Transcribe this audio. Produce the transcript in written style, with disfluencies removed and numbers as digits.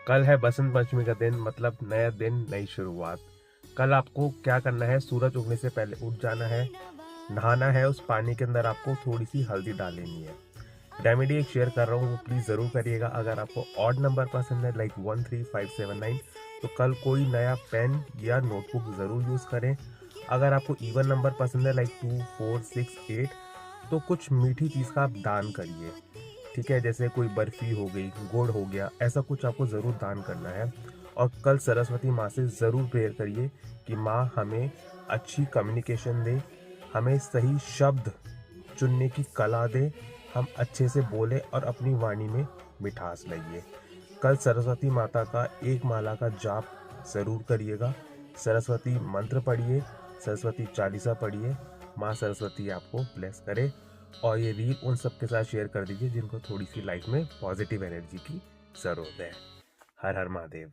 कल है बसंत पंचमी का दिन, मतलब नया दिन, नई शुरुआत। कल आपको क्या करना है, सूरज उगने से पहले उठ जाना है, नहाना है, उस पानी के अंदर आपको थोड़ी सी हल्दी डाल लेनी है। रेमेडी एक शेयर कर रहा हूँ, वो प्लीज़ ज़रूर करिएगा। अगर आपको ऑड नंबर पसंद है लाइक 13579, तो कल कोई नया पेन या नोटबुक ज़रूर यूज़ करें। अगर आपको इवन नंबर पसंद है लाइक 2468, तो कुछ मीठी चीज़ का आप दान करिए। ठीक है, जैसे कोई बर्फ़ी हो गई, गुड़ हो गया, ऐसा कुछ आपको ज़रूर दान करना है। और कल सरस्वती माँ से ज़रूर प्रेयर करिए कि माँ हमें अच्छी कम्युनिकेशन दे, हमें सही शब्द चुनने की कला दे, हम अच्छे से बोले और अपनी वाणी में मिठास लाइए। कल सरस्वती माता का एक माला का जाप ज़रूर करिएगा। सरस्वती मंत्र पढ़िए, सरस्वती चालीसा पढ़िए। माँ सरस्वती आपको ब्लेस करे। और ये रील उन सबके साथ शेयर कर दीजिए जिनको थोड़ी सी लाइफ में पॉजिटिव एनर्जी की ज़रूरत है। हर हर महादेव।